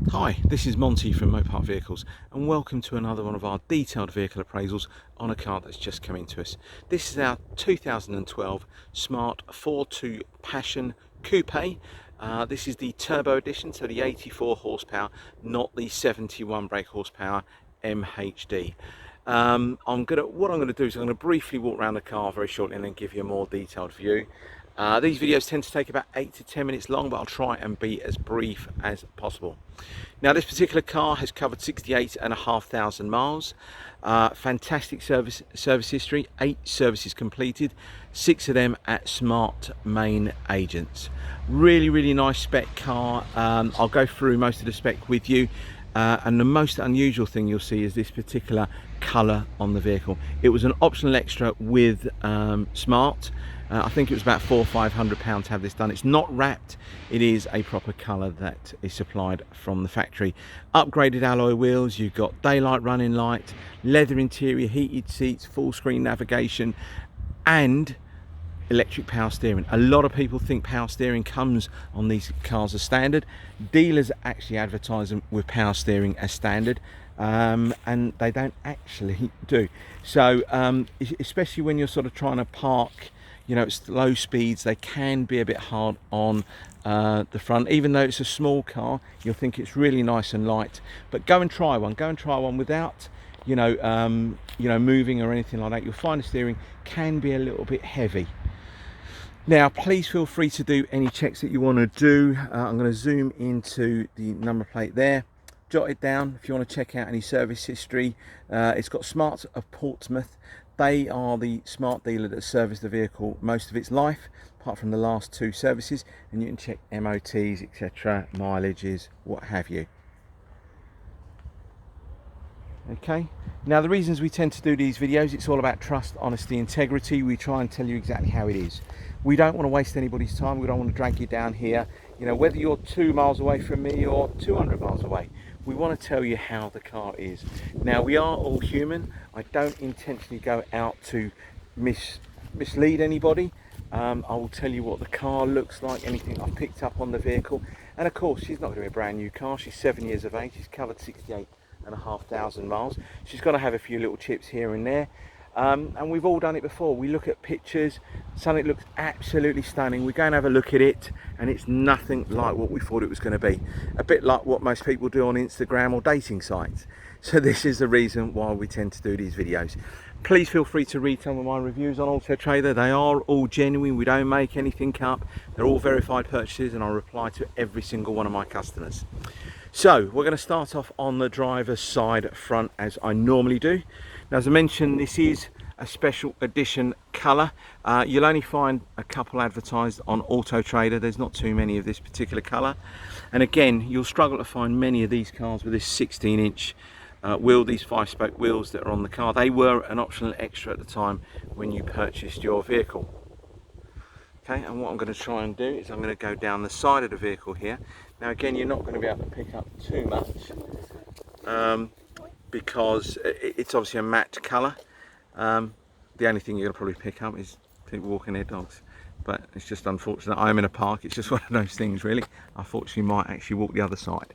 Hi, this is Monty from Mopar Vehicles and welcome to another one of our detailed vehicle appraisals on a car that's just come into us. This is our 2012 Smart ForTwo Passion Coupe. This is the turbo edition, so the 84 horsepower, not the 71 brake horsepower MHD. What I'm going to do is I'm going to briefly walk around the car very shortly and then give you a more detailed view. These videos tend to take about 8 to 10 minutes long, but I'll try and be as brief as possible. Now, this particular car has covered 68,500 miles. Fantastic service history, 8 services completed, 6 of them at Smart main agents. Really nice spec car. I'll go through most of the spec with you. And the most unusual thing you'll see is this particular colour on the vehicle. It was an optional extra with Smart. I think it was about £400 or £500 to have this done. It's not wrapped, it is a proper colour that is supplied from the factory. Upgraded alloy wheels, you've got daylight running light, leather interior, heated seats, full screen navigation and electric power steering. A lot of people think power steering comes on these cars as standard. Dealers actually advertise them with power steering as standard, and they don't actually do. So especially when you're sort of trying to park, you know, it's low speeds, they can be a bit hard on the front. Even though it's a small car, you'll think it's really nice and light. But go and try one without moving or anything like that. You'll find the steering can be a little bit heavy. Now, please feel free to do any checks that you want to do. I'm going to zoom into the number plate there. Jot it down if you want to check out any service history. It's got Smart of Portsmouth. They are the Smart dealer that serviced the vehicle most of its life, apart from the last 2 services. And you can check MOTs, etc., mileages, what have you. Okay, now the reasons we tend to do these videos, it's all about trust, honesty, integrity. We try and tell you exactly how it is. We don't want to waste anybody's time. We don't want to drag you down here, you know, whether you're 2 miles away from me or 200 miles away. We want to tell you how the car is. Now, we are all human. I don't intentionally go out to mislead anybody. I will tell you what the car looks like, anything I've picked up on the vehicle. And of course, she's not going to be a brand new car. She's 7 years of age. She's covered 68,500 miles. She's got to have a few little chips here and there. And we've all done it before. We look at pictures, something looks absolutely stunning, we go and have a look at it and it's nothing like what we thought it was going to be. A bit like what most people do on Instagram or dating sites. So this is the reason why we tend to do these videos. Please feel free to read some of my reviews on Auto Trader. They are all genuine, we don't make anything up. They're all verified purchases and I reply to every single one of my customers. So we're going to start off on the driver's side front as I normally do. Now, as I mentioned, this is a special edition colour. You'll only find a couple advertised on Auto Trader. There's not too many of this particular colour. And again, you'll struggle to find many of these cars with this 16-inch wheel, these 5-spoke wheels that are on the car. They were an optional extra at the time when you purchased your vehicle. Okay, and what I'm going to try and do is I'm going to go down the side of the vehicle here. Now again, you're not going to be able to pick up too much because it's obviously a matte colour. The only thing you're going to probably pick up is people walking their dogs, but it's just unfortunate. I'm in a park, it's just one of those things really. I thought she might actually walk the other side.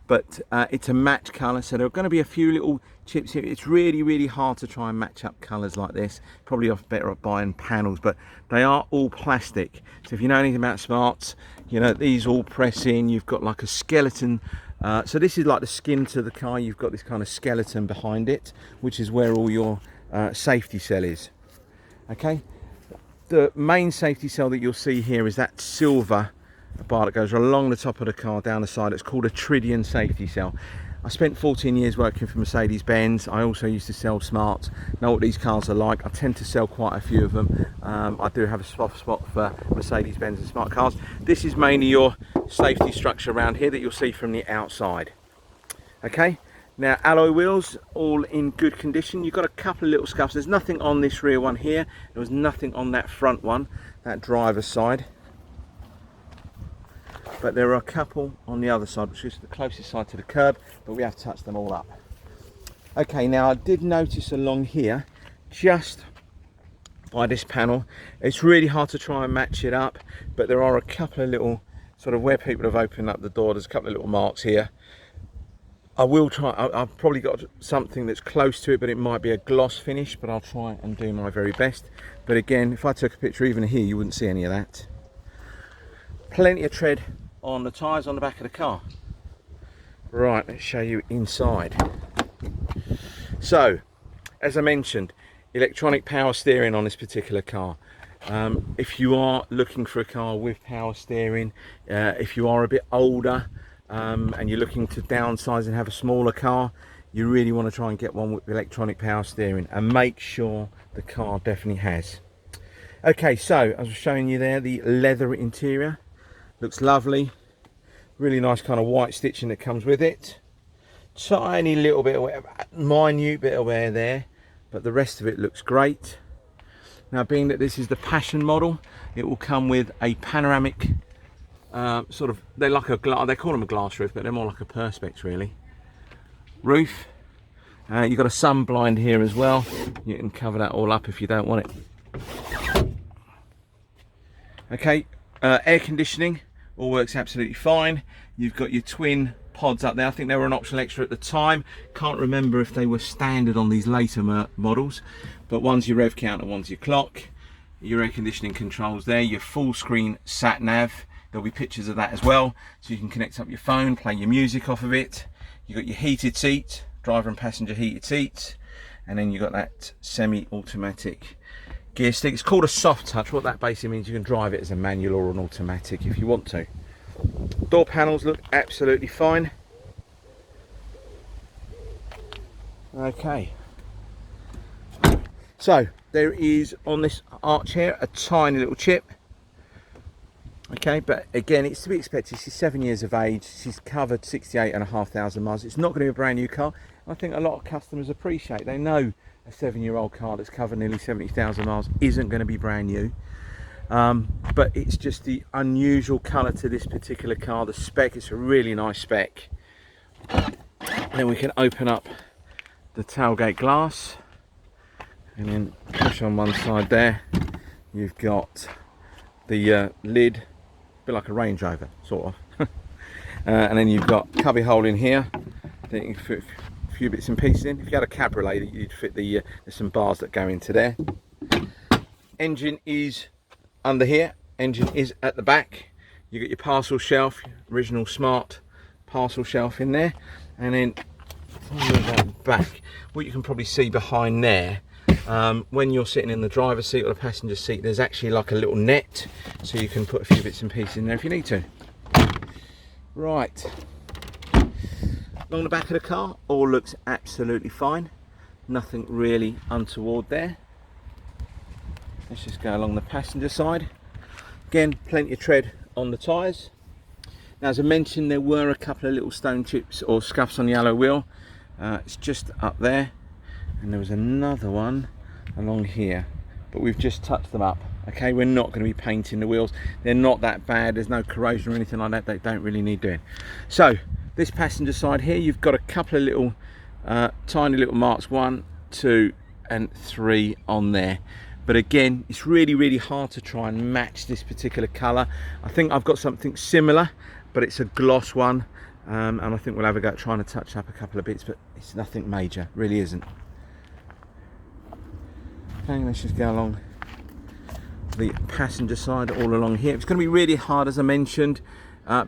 But it's a matte colour, so there are going to be a few little chips here. It's really hard to try and match up colours like this. Probably better off buying panels, but they are all plastic. So if you know anything about Smarts, you know these all press in. You've got like a skeleton. So this is like the skin to the car. You've got this kind of skeleton behind it, which is where all your safety cell is. Okay, the main safety cell that you'll see here is that silver bar that goes along the top of the car down the side. It's called a tritium safety cell. I spent 14 years working for Mercedes-Benz. I also used to sell Smart. Know what these cars are like. I tend to sell quite a few of them. I do have a soft spot for Mercedes-Benz and Smart cars. This is mainly your safety structure around here that you'll see from the outside. Okay, now alloy wheels all in good condition. You've got a couple of little scuffs. There's nothing on this rear one here. There was nothing on that front one, that driver's side. But there are a couple on the other side, which is the closest side to the curb, but we have touched them all up. Okay, now I did notice along here, just by this panel, it's really hard to try and match it up, but there are a couple of little, sort of where people have opened up the door, there's a couple of little marks here. I will try. I've probably got something that's close to it, but it might be a gloss finish, but I'll try and do my very best. But again, if I took a picture even here, you wouldn't see any of that. Plenty of tread on the tyres on the back of the car. Right, let's show you inside. So, as I mentioned, electronic power steering on this particular car. If you are looking for a car with power steering, if you are a bit older and you're looking to downsize and have a smaller car, you really want to try and get one with electronic power steering, and make sure the car definitely has. Okay, so as I was showing you there, the leather interior looks lovely. Really nice kind of white stitching that comes with it. Tiny little bit of wear, minute bit of wear there, but the rest of it looks great. Now, being that this is the Passion model, it will come with a panoramic sort of, they're like a glass, they call them a glass roof, but they're more like a perspex really. Roof. You've got a sun blind here as well. You can cover that all up if you don't want it. Okay, air conditioning all works absolutely fine. You've got your twin pods up there. I think they were an optional extra at the time. Can't remember if they were standard on these later models, but one's your rev counter, one's your clock. Your air conditioning controls there, your full screen sat nav. There'll be pictures of that as well, so you can connect up your phone, play your music off of it. You've got your heated seat, driver and passenger heated seats, and then you've got that semi-automatic gear stick. It's called a soft touch. What that basically means, you can drive it as a manual or an automatic if you want to. Door panels look absolutely fine. Okay, so there is on this arch here a tiny little chip. Okay, but again, it's to be expected. She's 7 years of age. She's covered 68,500 miles. It's not going to be a brand new car. I think a lot of customers appreciate. They know a 7-year-old car that's covered nearly 70,000 miles isn't going to be brand new. But it's just the unusual colour to this particular car. The spec, it's a really nice spec. And then we can open up the tailgate glass and then push on one side there. You've got the lid, a bit like a Range Rover, sort of. And then you've got cubby hole in here. Then you can fit a few bits and pieces in. If you had a cabriolet, you'd fit the, there's some bars that go into there. Engine is under here, engine is at the back. You got your parcel shelf, original smart parcel shelf in there, and then move that back. What you can probably see behind there, when you're sitting in the driver's seat or the passenger seat, there's actually like a little net, so you can put a few bits and pieces in there if you need to. Right, along the back of the car, all looks absolutely fine. Nothing really untoward there. Let's just go along the passenger side. Again, plenty of tread on the tyres. Now, as I mentioned, there were a couple of little stone chips or scuffs on the alloy wheel. It's just up there, and there was another one along here, but we've just touched them up. Okay, we're not going to be painting the wheels. They're not that bad. There's no corrosion or anything like that. They don't really need doing. So this passenger side here, you've got a couple of little tiny little marks, 1, 2 and 3 on there. But again, it's really hard to try and match this particular colour. I think I've got something similar, but it's a gloss one, and I think we'll have a go at trying to touch up a couple of bits, but it's nothing major, really isn't. Okay, let's just go along the passenger side all along here. It's going to be really hard, as I mentioned,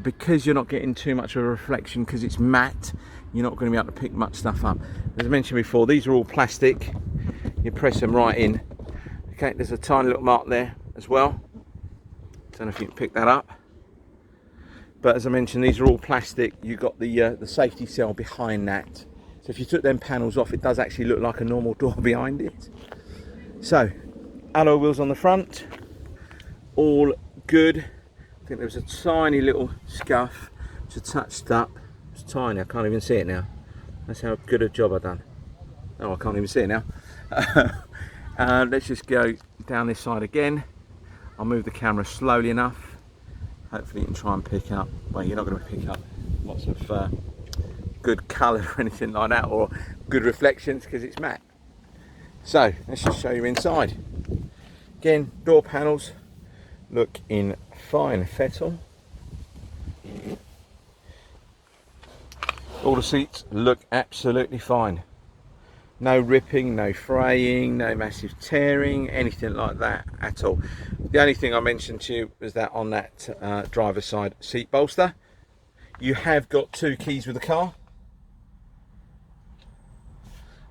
because you're not getting too much of a reflection because it's matte. You're not going to be able to pick much stuff up. As I mentioned before, these are all plastic. You press them right in. Okay, there's a tiny little mark there as well. Don't know if you can pick that up. But as I mentioned, these are all plastic. You've got the safety cell behind that. So if you took them panels off, it does actually look like a normal door behind it. So, alloy wheels on the front, all good. I think there was a tiny little scuff which I touched up. It's tiny, I can't even see it now. That's how good a job I've done. Oh, I can't even see it now. Let's just go down this side again. I'll move the camera slowly enough. Hopefully you can try and pick up, well, you're not going to pick up lots of good colour or anything like that, or good reflections because it's matte. So let's just show you inside. Again, door panels look in fine fettle. All the seats look absolutely fine. No ripping, no fraying, no massive tearing, anything like that at all. The only thing I mentioned to you was that on that driver's side seat bolster, you have got 2 keys with the car.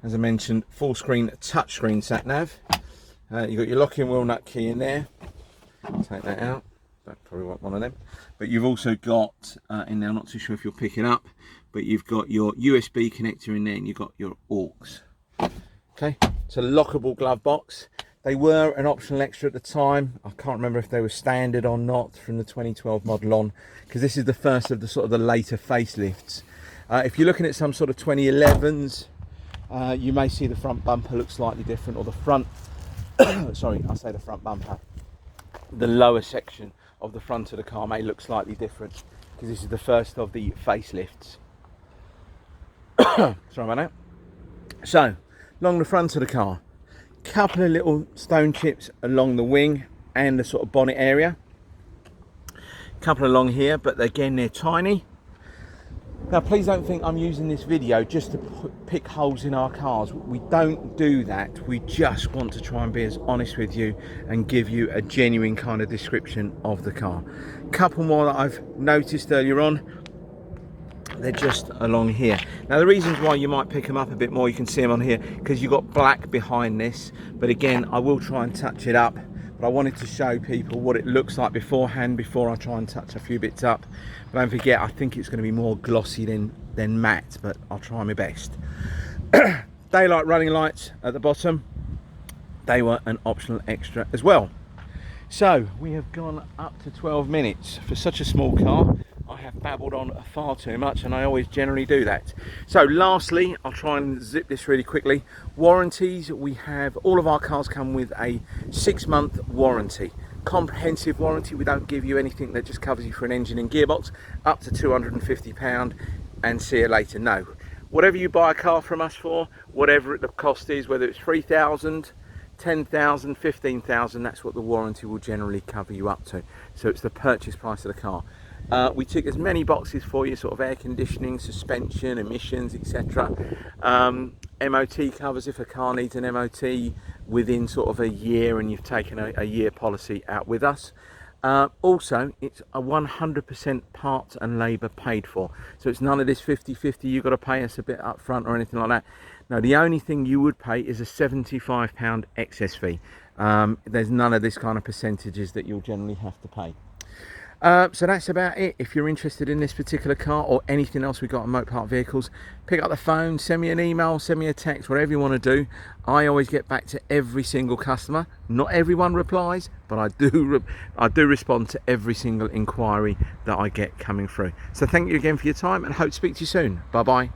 As I mentioned, full screen touchscreen sat nav. You've got your locking wheel nut key in there. Take that out. Don't probably want one of them. But you've also got in there, I'm not too sure if you're picking up, but you've got your USB connector in there, and you've got your aux. Okay, it's a lockable glove box. They were an optional extra at the time. I can't remember if they were standard or not from the 2012 model on, because this is the first of the sort of the later facelifts. If you're looking at some sort of 2011s, you may see the front bumper look slightly different, or the front, sorry, I say the front bumper, the lower section of the front of the car may look slightly different, because this is the first of the facelifts. Sorry about that. So, along the front of the car, couple of little stone chips along the wing and the sort of bonnet area. Couple along here, but again, they're tiny. Now, please don't think I'm using this video just to pick holes in our cars. We don't do that. We just want to try and be as honest with you and give you a genuine kind of description of the car. Couple more that I've noticed earlier on. They're just along here. Now, the reasons why you might pick them up a bit more, you can see them on here, because you've got black behind this. But again, I will try and touch it up. But I wanted to show people what it looks like beforehand before I try and touch a few bits up. But don't forget, I think it's going to be more glossy than matte, but I'll try my best. Daylight running lights at the bottom. They were an optional extra as well. So we have gone up to 12 minutes. For such a small car, I have babbled on far too much, and I always generally do that. So lastly, I'll try and zip this really quickly. Warranties, we have, all of our cars come with a 6-month warranty. Comprehensive warranty. We don't give you anything that just covers you for an engine and gearbox, up to £250 and see you later. No, whatever you buy a car from us for, whatever the cost is, whether it's 3,000, 10,000, 15,000, that's what the warranty will generally cover you up to. So it's the purchase price of the car. We tick as many boxes for you, sort of air conditioning, suspension, emissions, etc. MOT covers if a car needs an MOT within sort of a year and you've taken a year policy out with us. Also, it's a 100% parts and labour paid for. So it's none of this 50-50, you've got to pay us a bit up front or anything like that. No, the only thing you would pay is a £75 excess fee. There's none of this kind of percentages that you'll generally have to pay. So that's about it. If you're interested in this particular car or anything else we've got on Mopar Vehicles, pick up the phone, send me an email, send me a text, whatever you want to do. I always get back to every single customer. Not everyone replies, but I do respond to every single inquiry that I get coming through. So thank you again for your time, and hope to speak to you soon. Bye bye.